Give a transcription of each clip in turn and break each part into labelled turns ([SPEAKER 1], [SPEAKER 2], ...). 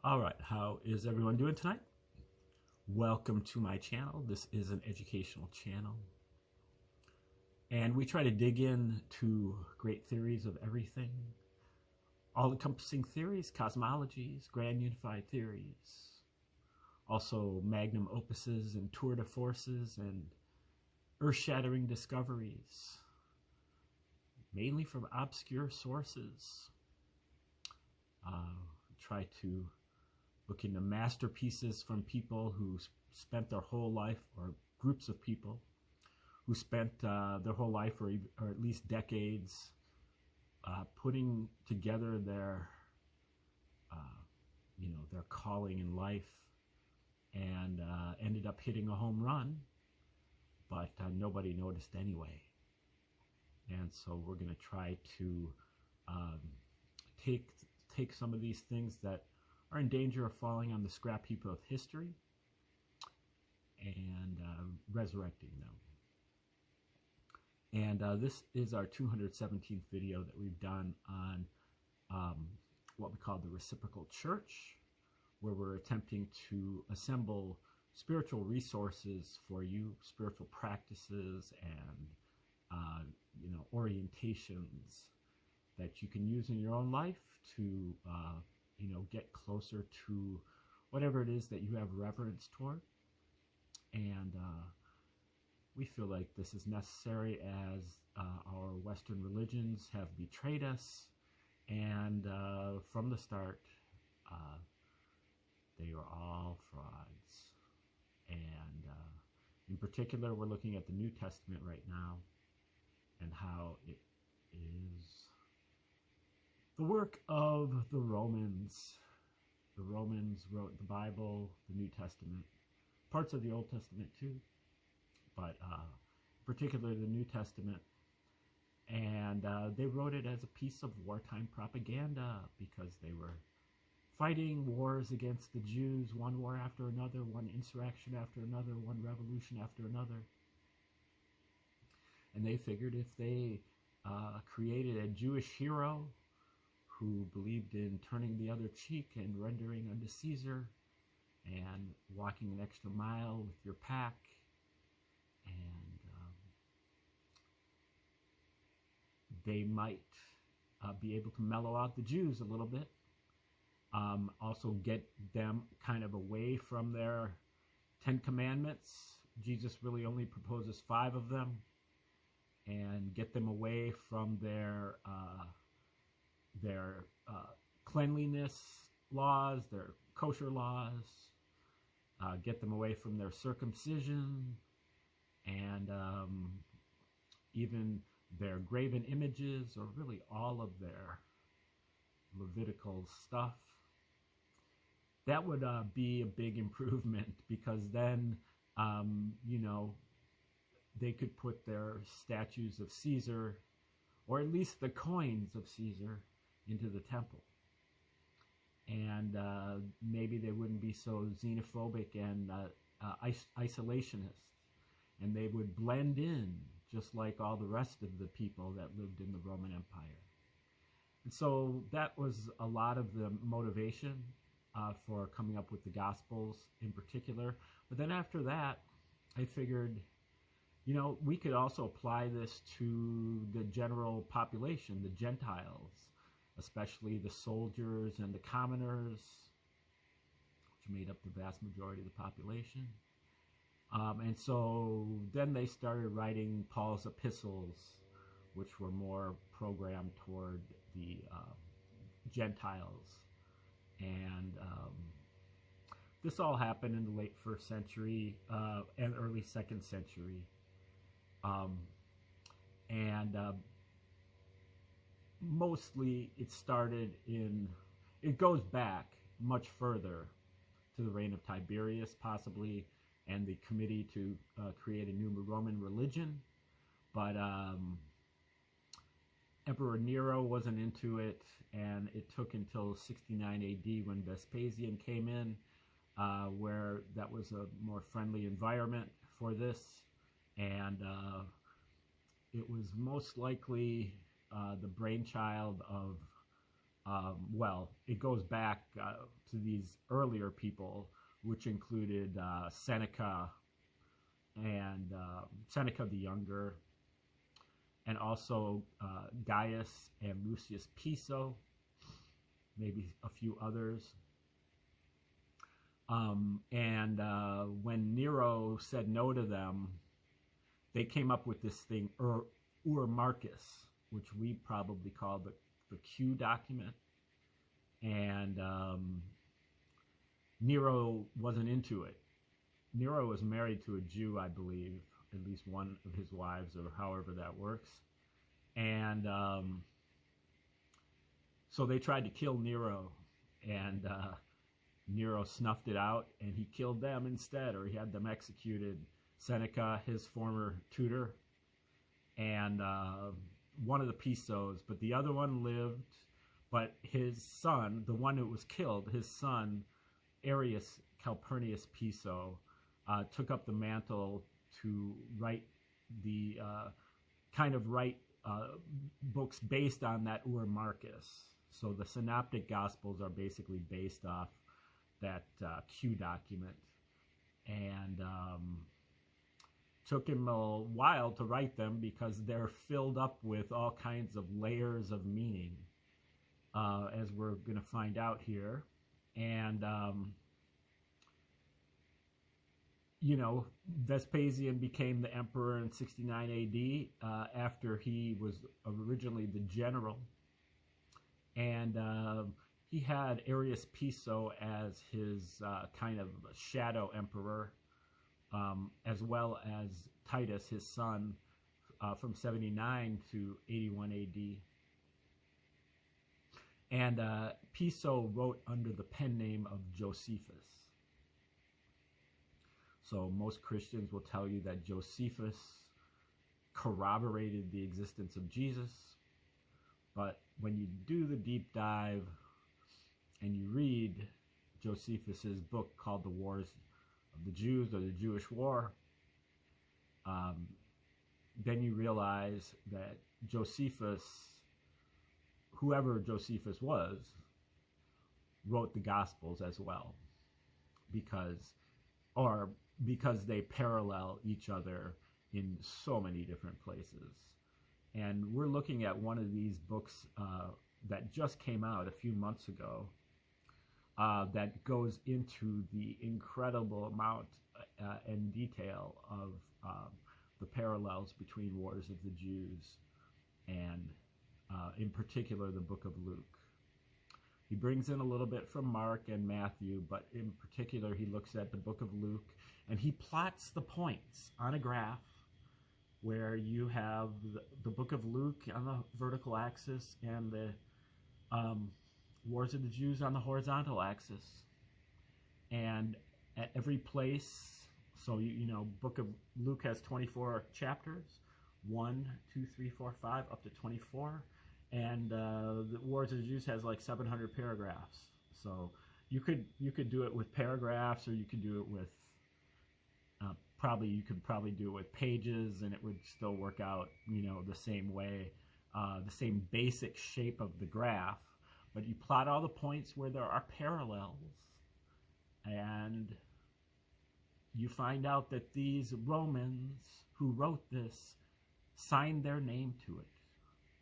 [SPEAKER 1] All right, how is everyone doing tonight? Welcome to my channel. This is an educational channel. And we try to dig into great theories of everything, all-encompassing theories, cosmologies, grand unified theories, also magnum opuses and tour de forces and earth-shattering discoveries, mainly from obscure sources. Try to look into masterpieces from people who spent their whole life, or groups of people who spent their whole life, or at least decades, putting together their, their calling in life, and ended up hitting a home run, but nobody noticed anyway. And so we're going to try to take some of these things that are in danger of falling on the scrap heap of history and resurrecting them. And this is our 217th video that we've done on what we call the Reciprocal Church, where we're attempting to assemble spiritual resources for you, spiritual practices and orientations that you can use in your own life to get closer to whatever it is that you have reverence toward. And we feel like this is necessary as our Western religions have betrayed us, and from the start they are all frauds. And in particular, we're looking at the New Testament right now and how it is the work of the Romans. The Romans wrote the Bible, the New Testament, parts of the Old Testament too, but particularly the New Testament. And they wrote it as a piece of wartime propaganda because they were fighting wars against the Jews, one war after another, one insurrection after another, one revolution after another. And they figured if they created a Jewish hero who believed in turning the other cheek and rendering unto Caesar and walking an extra mile with your pack, and they might be able to mellow out the Jews a little bit, also get them kind of away from their 10 Commandments. Jesus really only proposes 5 of them, and get them away from their cleanliness laws, their kosher laws, get them away from their circumcision, and even their graven images, or really all of their Levitical stuff. That would be a big improvement, because then, they could put their statues of Caesar, or at least the coins of Caesar, into the temple. And maybe they wouldn't be so xenophobic and isolationist, and they would blend in just like all the rest of the people that lived in the Roman Empire. And so that was a lot of the motivation for coming up with the Gospels in particular. But then after that, I figured, we could also apply this to the general population, the Gentiles, especially the soldiers and the commoners, which made up the vast majority of the population. And so then they started writing Paul's epistles, which were more programmed toward the Gentiles. And this all happened in the late 1st century and early 2nd century. Mostly it goes back much further to the reign of Tiberius, possibly, and the committee to create a new Roman religion. But Emperor Nero wasn't into it, and it took until 69 AD when Vespasian came in, where that was a more friendly environment for this. And it was most likely the brainchild of Well, it goes back to these earlier people, which included Seneca and Seneca the Younger, and also Gaius and Lucius Piso, maybe a few others. And when Nero said no to them, they came up with this thing, Ur Marcus, which we probably call the Q document. And Nero wasn't into it. Nero was married to a Jew, I believe, at least one of his wives, or however that works. And so they tried to kill Nero, and Nero snuffed it out, and he killed them instead, or he had them executed. Seneca, his former tutor, and one of the Pisos, but the other one lived. But his son, the one who was killed, his son, Arius Calpurnius Piso, took up the mantle to write the books based on that Ur Marcus. So the Synoptic Gospels are basically based off that Q document, and took him a while to write them because they're filled up with all kinds of layers of meaning, as we're going to find out here. And Vespasian became the emperor in 69 AD after he was originally the general. And he had Arius Piso as his kind of shadow emperor, as well as Titus, his son, from 79 to 81 AD. And Piso wrote under the pen name of Josephus. So most Christians will tell you that Josephus corroborated the existence of Jesus. But when you do the deep dive and you read Josephus's book called The Wars of the Jews, or the Jewish War, then you realize that Josephus, whoever Josephus was, wrote the Gospels as well, because they parallel each other in so many different places. And we're looking at one of these books that just came out a few months ago, that goes into the incredible amount and detail of the parallels between Wars of the Jews and in particular the book of Luke. He brings in a little bit from Mark and Matthew, but in particular he looks at the book of Luke and he plots the points on a graph where you have the book of Luke on the vertical axis and the Wars of the Jews on the horizontal axis. And at every place, so book of Luke has 24 chapters, 1, 2, 3, 4, 5, up to 24. And the Wars of the Jews has like 700 paragraphs. So you could do it with paragraphs, or you could do it with you could probably do it with pages, and it would still work out the same way, the same basic shape of the graph. But you plot all the points where there are parallels, and you find out that these Romans who wrote this signed their name to it.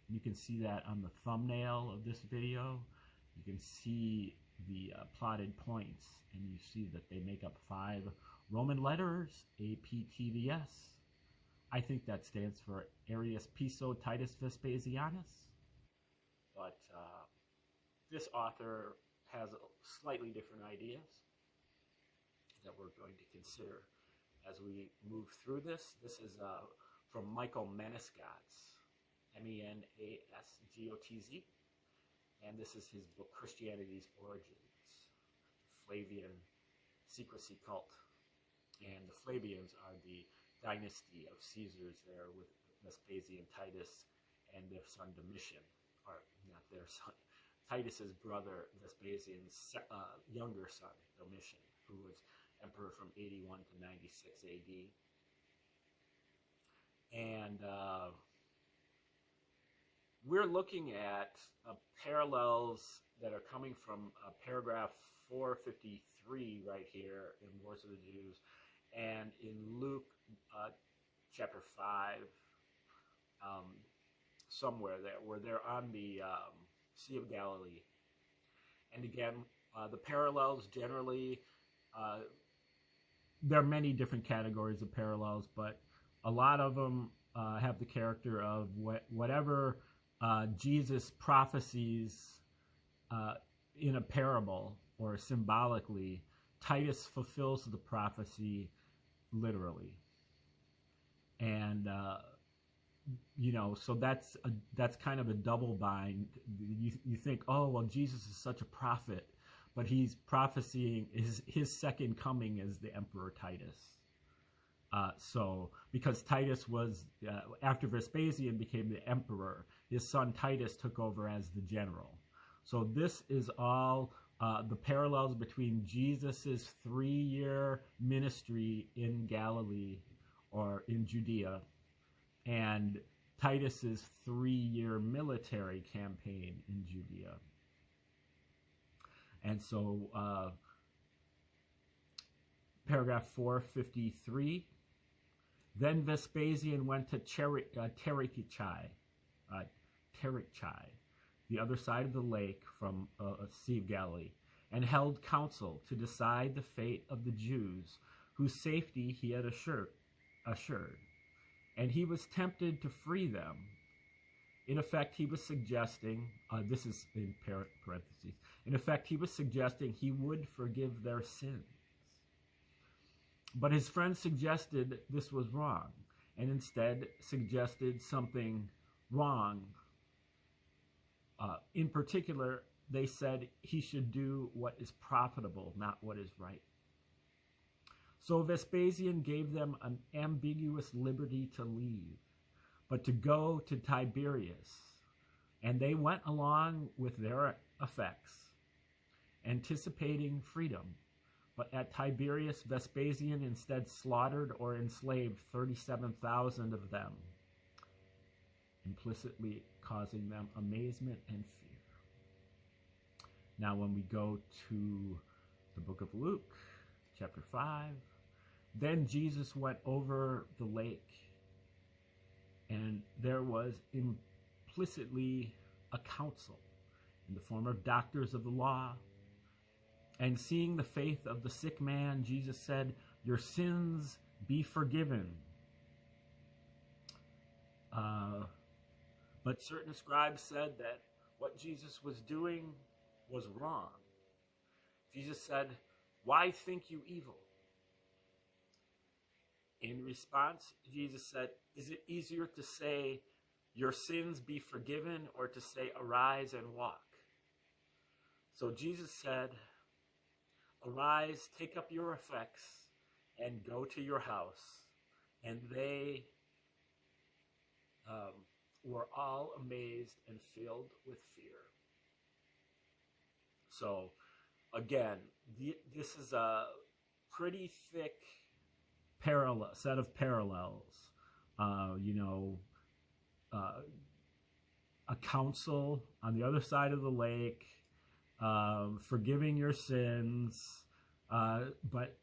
[SPEAKER 1] You can see that on the thumbnail of this video. You can see the plotted points, and you see that they make up 5 Roman letters, APTVS. I think that stands for Arius Piso Titus Vespasianus. But this author has slightly different ideas that we're going to consider as we move through this. This is from Michael Menesgotz, Menesgotz, and this is his book, Christianity's Origins, Flavian Secrecy Cult. And the Flavians are the dynasty of Caesars there with Vespasian, Titus, and their son Domitian, or not their son, Titus's brother, Vespasian's younger son, Domitian, who was emperor from 81 to 96 AD. And we're looking at parallels that are coming from paragraph 453 right here in Wars of the Jews, and in Luke chapter 5, somewhere there, where they're on the Sea of Galilee. And again, the parallels generally, there are many different categories of parallels, but a lot of them have the character of whatever Jesus prophesies in a parable or symbolically, Titus fulfills the prophecy literally. And so that's kind of a double bind. You think, oh well, Jesus is such a prophet, but he's prophesying his second coming as the Emperor Titus. So because Titus was after Vespasian became the emperor, his son Titus took over as the general. So this is all the parallels between Jesus's 3-year ministry in Galilee or in Judea and Titus's 3-year military campaign in Judea. And so paragraph 453, then Vespasian went to Tarichai, the other side of the lake from Sea of Galilee, and held council to decide the fate of the Jews, whose safety he had assured. And he was tempted to free them. In effect, he was suggesting, this is in parentheses, in effect, he was suggesting he would forgive their sins. But his friends suggested this was wrong, and instead suggested something wrong. In particular, they said he should do what is profitable, not what is right. So Vespasian gave them an ambiguous liberty to leave, but to go to Tiberias. And they went along with their effects, anticipating freedom. But at Tiberias, Vespasian instead slaughtered or enslaved 37,000 of them, implicitly causing them amazement and fear. Now when we go to the book of Luke, chapter 5, then Jesus went over the lake, and there was implicitly a council in the form of doctors of the law. And seeing the faith of the sick man, Jesus said, "Your sins be forgiven." But certain scribes said that what Jesus was doing was wrong. Jesus said, "Why think you evil?" In response, Jesus said, "Is it easier to say, 'Your sins be forgiven,' or to say, 'Arise and walk'?" So Jesus said, "Arise, take up your effects, and go to your house." And they were all amazed and filled with fear. So, again, this is a pretty thick set of parallels. A council on the other side of the lake, forgiving your sins, but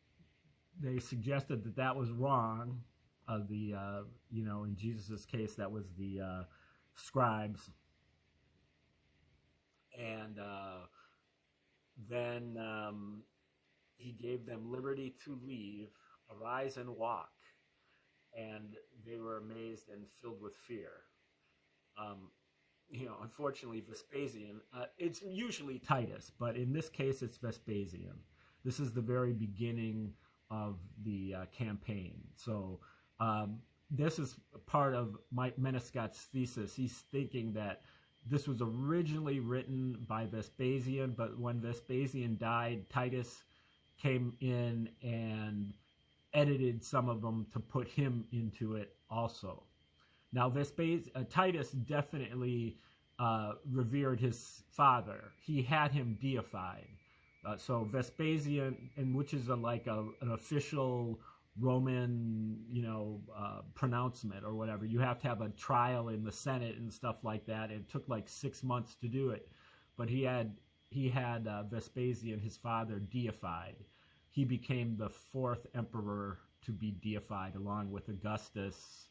[SPEAKER 1] they suggested that was wrong. In Jesus' case, that was the scribes. And then he gave them liberty to leave, arise and walk. And they were amazed and filled with fear. Unfortunately, Vespasian, it's usually Titus, but in this case, it's Vespasian. This is the very beginning of the campaign. So this is part of Mike Menescott's thesis. He's thinking that this was originally written by Vespasian, but when Vespasian died, Titus came in and edited some of them to put him into it also. Now, Titus definitely revered his father. He had him deified. So Vespasian, and which is an official Roman, pronouncement or whatever. You have to have a trial in the Senate and stuff like that. It took like 6 months to do it, but he had Vespasian, his father, deified. He became the fourth emperor to be deified, along with Augustus,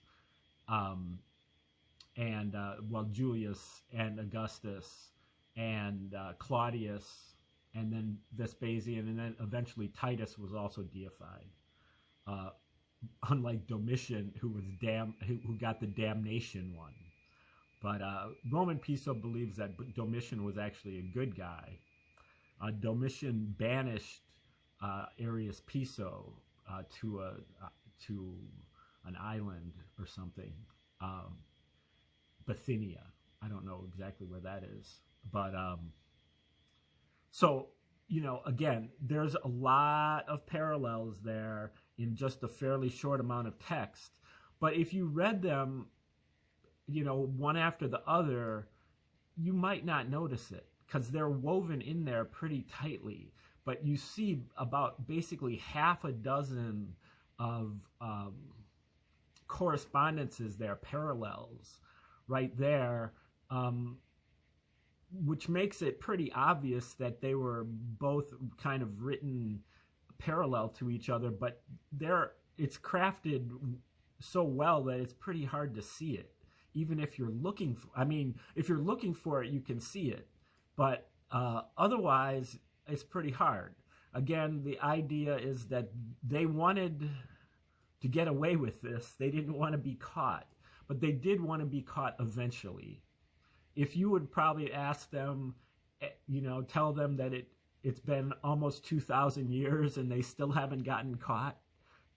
[SPEAKER 1] Julius and Augustus and Claudius, and then Vespasian, and then eventually Titus was also deified. Unlike Domitian, who got the damnation one. But Roman Piso believes that Domitian was actually a good guy. Domitian banished Arius Piso to an island or something, Bithynia. I don't know exactly where that is, but so again, there's a lot of parallels there in just a fairly short amount of text. But if you read them, one after the other, you might not notice it because they're woven in there pretty tightly. But you see about basically half a dozen of correspondences there, parallels right there, which makes it pretty obvious that they were both kind of written parallel to each other, but it's crafted so well that it's pretty hard to see it. Even if you're looking for it, you can see it, but otherwise it's pretty hard. Again, the idea is that they wanted to get away with this. They didn't want to be caught, but they did want to be caught eventually. If you would probably ask them, tell them that it's been almost 2,000 years and they still haven't gotten caught,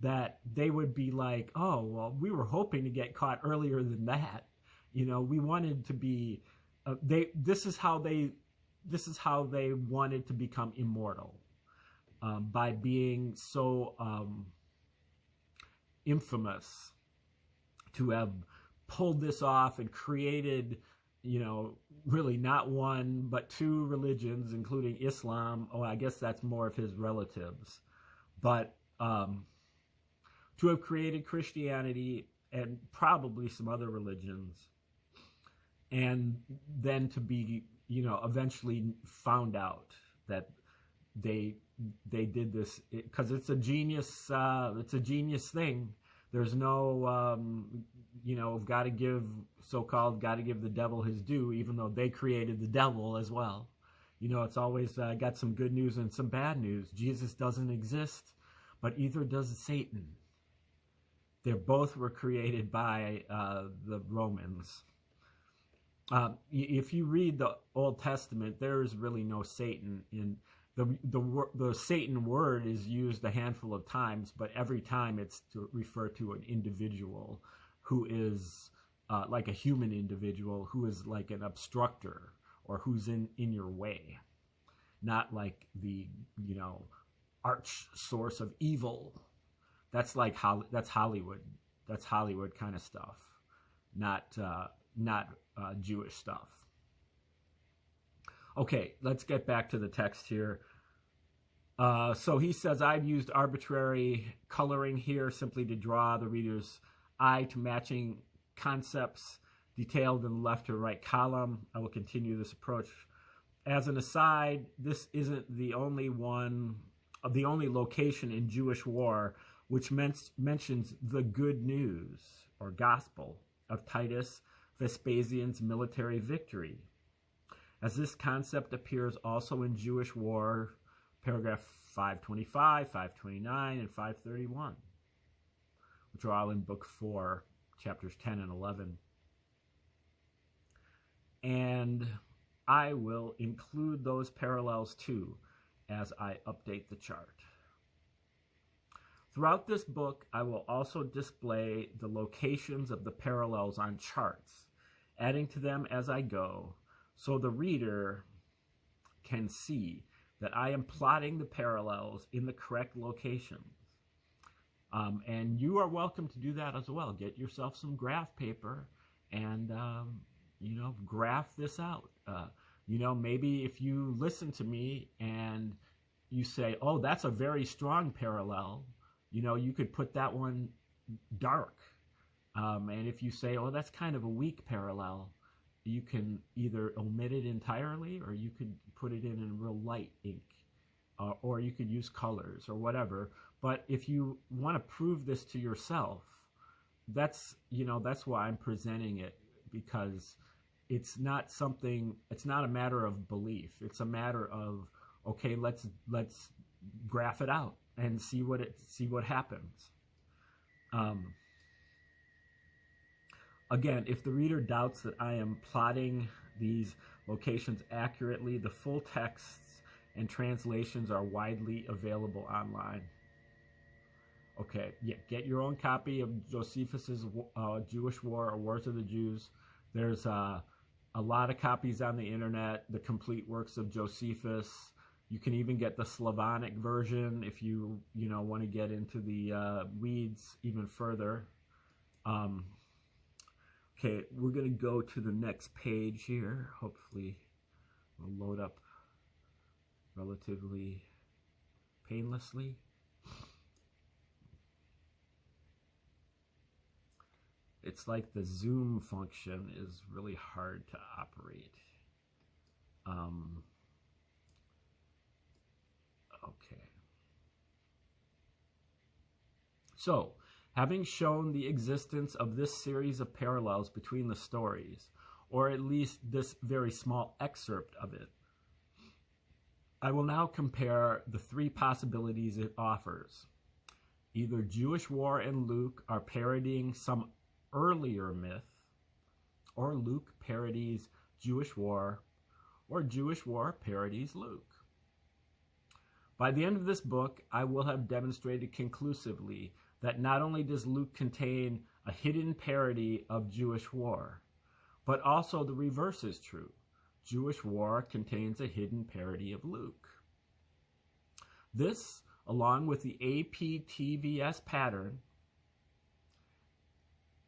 [SPEAKER 1] that they would be like, oh, well, we were hoping to get caught earlier than that. We wanted to be, this is how they wanted to become immortal, by being so infamous to have pulled this off and created, really not one, but two religions, including Islam. Oh, I guess that's more of his relatives. But to have created Christianity and probably some other religions, and then to be, eventually found out that they did this because it's a genius thing. There's no, got to give the devil his due, even though they created the devil as well. It's always got some good news and some bad news. Jesus doesn't exist, but either does Satan. They both were created by the Romans. If you read the Old Testament, there is really no Satan. In the Satan word is used a handful of times, but every time it's to refer to an individual who is like a human individual, who is like an obstructor or who's in your way, not like the arch source of evil. That's like that's Hollywood. That's Hollywood kind of stuff, not Jewish stuff. Okay, let's get back to the text here. So he says, I've used arbitrary coloring here simply to draw the reader's eye to matching concepts detailed in the left or right column. I will continue this approach. As an aside, this isn't the only location in Jewish war which mentions the good news or gospel of Titus Vespasian's military victory, as this concept appears also in Jewish war, paragraph 525, 529, and 531, which are all in Book 4, chapters 10 and 11. And I will include those parallels too as I update the chart. Throughout this book, I will also display the locations of the parallels on charts, adding to them as I go, so the reader can see that I am plotting the parallels in the correct locations. And you are welcome to do that as well. Get yourself some graph paper and, graph this out. Maybe if you listen to me and you say, oh, that's a very strong parallel, you could put that one dark. And if you say, oh, that's kind of a weak parallel, you can either omit it entirely, or you could put it in real light ink, or you could use colors or whatever. But if you want to prove this to yourself, that's why I'm presenting it, because it's not a matter of belief. It's a matter of, okay, let's graph it out and see what happens. Again, if the reader doubts that I am plotting these locations accurately, the full texts and translations are widely available online. Okay, yeah, get your own copy of Josephus's Jewish War, or Wars of the Jews. There's a lot of copies on the internet, the complete works of Josephus. You can even get the Slavonic version if you want to get into the weeds even further. Okay, we're going to go to the next page here. Hopefully it'll load up relatively painlessly. It's like the zoom function is really hard to operate. Okay. So, having shown the existence of this series of parallels between the stories, or at least this very small excerpt of it, I will now compare the three possibilities it offers. Either Jewish War and Luke are parodying some earlier myth, or Luke parodies Jewish War, or Jewish War parodies Luke. By the end of this book, I will have demonstrated conclusively that not only does Luke contain a hidden parody of Jewish War, but also the reverse is true. Jewish War contains a hidden parody of Luke. This, along with the APTVS pattern,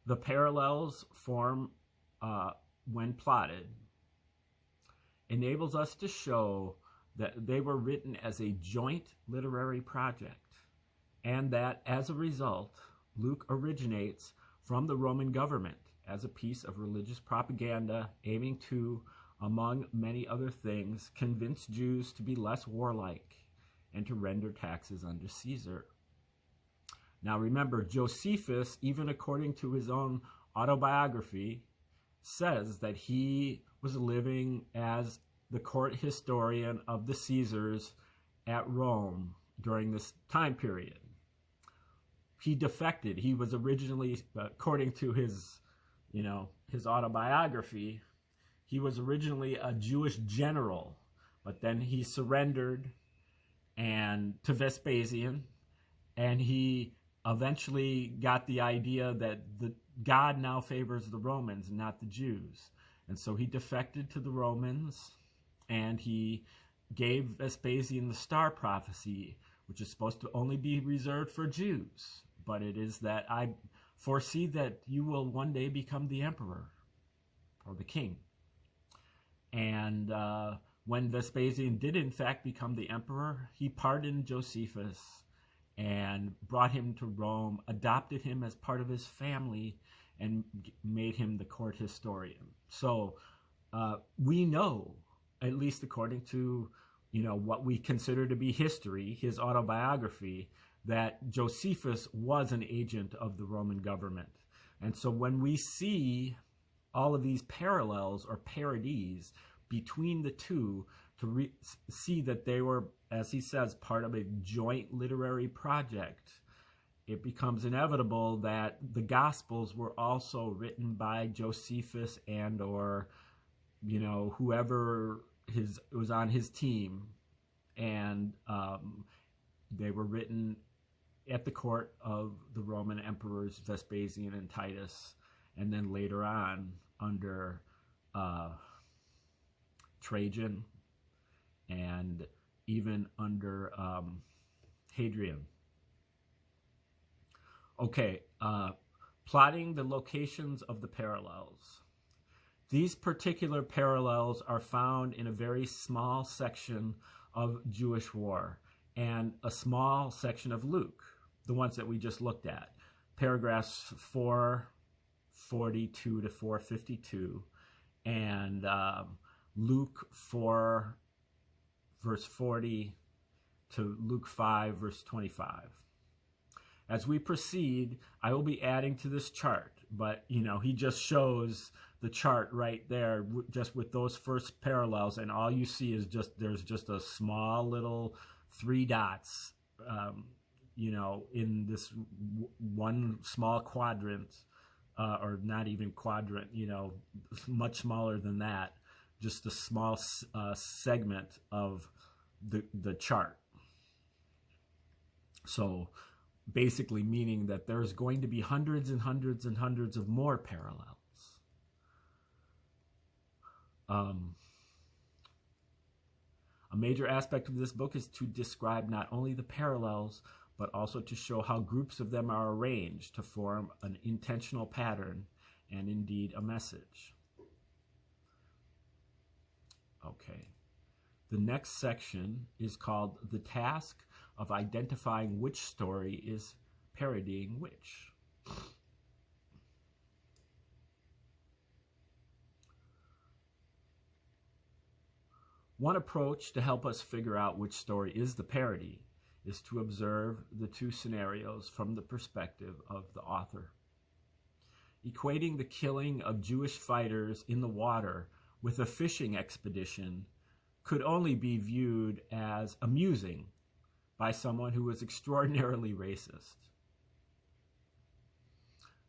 [SPEAKER 1] the parallels form when plotted, enables us to show that they were written as a joint literary project, and that as a result, Luke originates from the Roman government as a piece of religious propaganda aiming to, among many other things, convince Jews to be less warlike and to render taxes unto Caesar. Now remember, Josephus, even according to his own autobiography, says that he was living as the court historian of the Caesars at Rome during this time period. He defected. He was originally, according to his autobiography, he was originally a Jewish general, but then he surrendered to Vespasian, and he eventually got the idea that God now favors the Romans and not the Jews. And so he defected to the Romans, and he gave Vespasian the star prophecy, which is supposed to only be reserved for Jews. But it is that I foresee that you will one day become the emperor or the king. And when Vespasian did in fact become the emperor, he pardoned Josephus and brought him to Rome, adopted him as part of his family, and made him the court historian. So we know, at least according to what we consider to be history, his autobiography, that Josephus was an agent of the Roman government. And so when we see all of these parallels or parodies between the two, to see that they were, as he says, part of a joint literary project, it becomes inevitable that the Gospels were also written by Josephus and or whoever was on his team, and they were written at the court of the Roman emperors Vespasian and Titus, and then later on under Trajan, and even under Hadrian. Okay, plotting the locations of the parallels. These particular parallels are found in a very small section of Jewish War and a small section of Luke. the ones that we just looked at, paragraphs 442 to 452, and Luke 4, verse 40 to Luke 5, verse 25. As we proceed, I will be adding to this chart, but he just shows the chart right there, just with those first parallels, and all you see is there's just a small little 3 dots, in this one small quadrant, or not even quadrant, much smaller than that, just a small segment of the chart. So basically meaning that there's going to be hundreds and hundreds and hundreds of more parallels. A major aspect of this book is to describe not only the parallels, but also to show how groups of them are arranged to form an intentional pattern and indeed a message. Okay. The next section is called The Task of Identifying Which Story is Parodying Which. One approach to help us figure out which story is the parody is to observe the 2 scenarios from the perspective of the author. Equating the killing of Jewish fighters in the water with a fishing expedition could only be viewed as amusing by someone who was extraordinarily racist.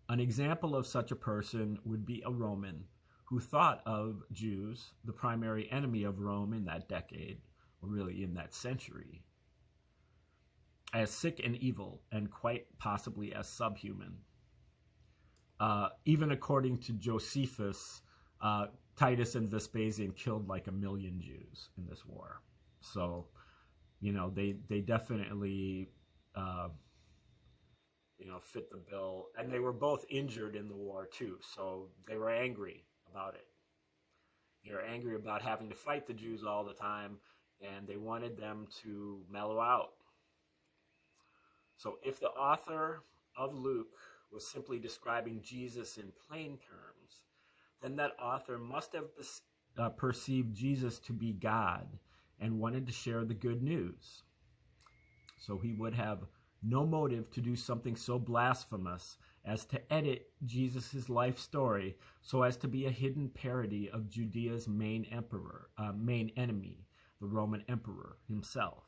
[SPEAKER 1] An example of such a person would be a Roman who thought of Jews, the primary enemy of Rome in that decade, or really in that century, as sick and evil, and quite possibly as subhuman. Even according to Josephus, Titus and Vespasian killed like 1 million Jews in this war. So, they definitely, fit the bill. And they were both injured in the war too, so they were angry about it. They were angry about having to fight the Jews all the time, and they wanted them to mellow out. So if the author of Luke was simply describing Jesus in plain terms, then that author must have perceived Jesus to be God and wanted to share the good news. So he would have no motive to do something so blasphemous as to edit Jesus' life story so as to be a hidden parody of Judea's main enemy, the Roman emperor himself.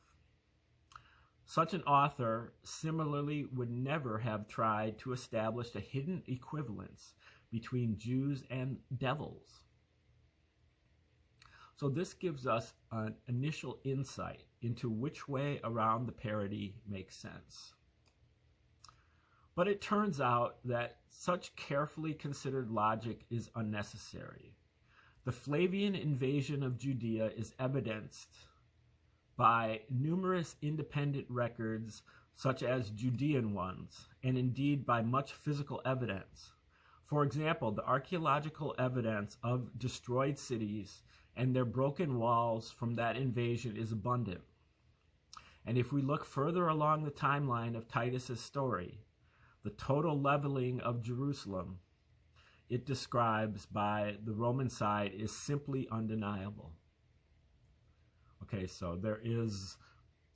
[SPEAKER 1] Such an author similarly would never have tried to establish a hidden equivalence between Jews and devils. So this gives us an initial insight into which way around the parody makes sense. But it turns out that such carefully considered logic is unnecessary. The Flavian invasion of Judea is evidenced by numerous independent records, such as Judean ones, and indeed by much physical evidence. For example, the archaeological evidence of destroyed cities and their broken walls from that invasion is abundant. And if we look further along the timeline of Titus's story, the total leveling of Jerusalem it describes by the Roman side is simply undeniable. Okay, so there is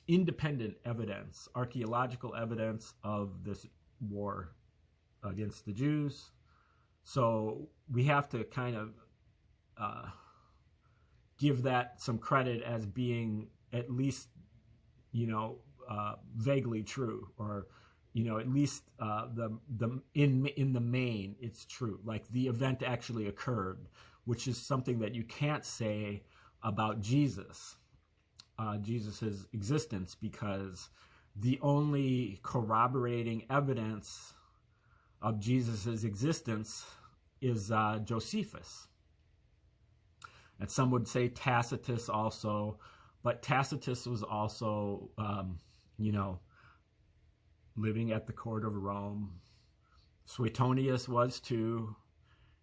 [SPEAKER 1] independent evidence, archaeological evidence of this war against the Jews. So we have to kind of give that some credit as being at least, vaguely true, or at least in the main it's true. Like the event actually occurred, which is something that you can't say about Jesus. Jesus' existence, because the only corroborating evidence of Jesus' existence is Josephus. And some would say Tacitus also, but Tacitus was also, living at the court of Rome. Suetonius was too.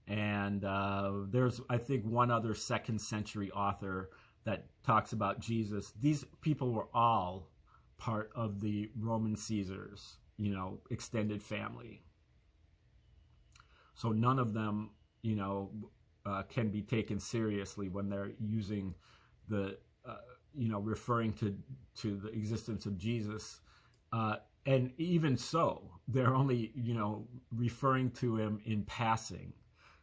[SPEAKER 1] And there's, I think, one other 2nd century author that talks about Jesus. These people were all part of the Roman Caesars extended family. So none of them, can be taken seriously when they're using the, referring to the existence of Jesus. And even so, they're only, referring to him in passing,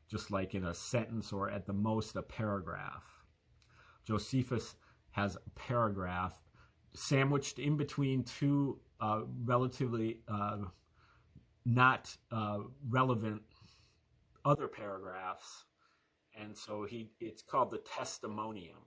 [SPEAKER 1] just like in a sentence or at the most a paragraph. Josephus has a paragraph sandwiched in between two relatively not relevant other paragraphs, and so it's called the Testimonium.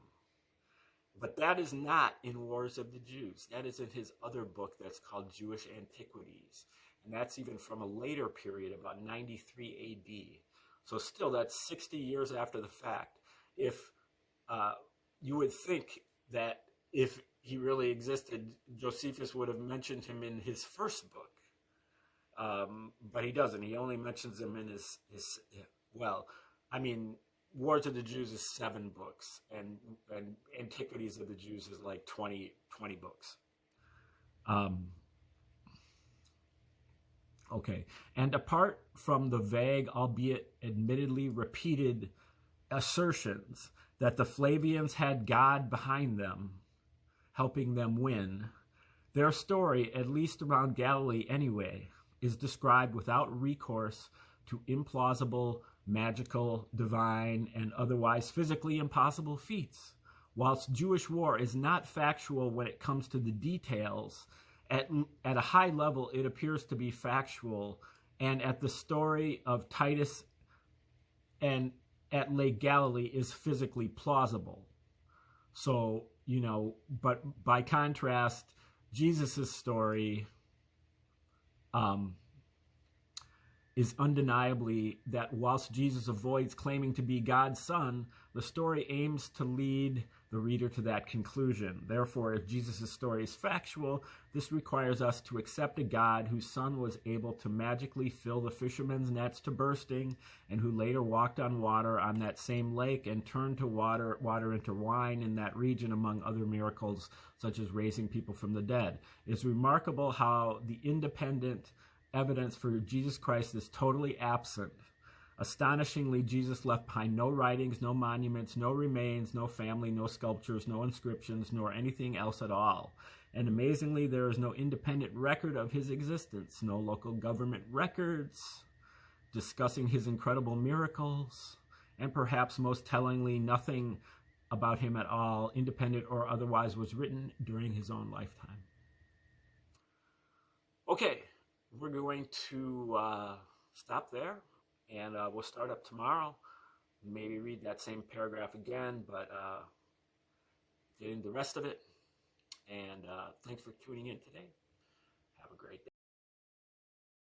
[SPEAKER 1] But that is not in Wars of the Jews. That is in his other book that's called Jewish Antiquities, and that's even from a later period, about 93 AD. So still, that's 60 years after the fact. If you would think that if he really existed, Josephus would have mentioned him in his first book. But he doesn't. He only mentions him in his Wars of the Jews is 7 books, and Antiquities of the Jews is like 20 books. Okay. And apart from the vague, albeit admittedly repeated assertions that the Flavians had God behind them, helping them win, their story, at least around Galilee anyway, is described without recourse to implausible, magical, divine, and otherwise physically impossible feats. Whilst Jewish war is not factual when it comes to the details, at a high level it appears to be factual, and at the story of Titus and at Lake Galilee is physically plausible. So, but by contrast, Jesus' story is undeniably that whilst Jesus avoids claiming to be God's son, the story aims to lead the reader to that conclusion. Therefore, if Jesus' story is factual, this requires us to accept a God whose son was able to magically fill the fishermen's nets to bursting, and who later walked on water on that same lake and turned to water into wine in that region, among other miracles such as raising people from the dead. It's remarkable how the independent evidence for Jesus Christ is totally absent. Astonishingly, Jesus left behind no writings, no monuments, no remains, no family, no sculptures, no inscriptions, nor anything else at all. And amazingly, there is no independent record of his existence, no local government records discussing his incredible miracles, and perhaps most tellingly, nothing about him at all, independent or otherwise, was written during his own lifetime. Okay, we're going to stop there, and we'll start up tomorrow. Maybe read that same paragraph again, but get into the rest of it. And thanks for tuning in today. Have a great day.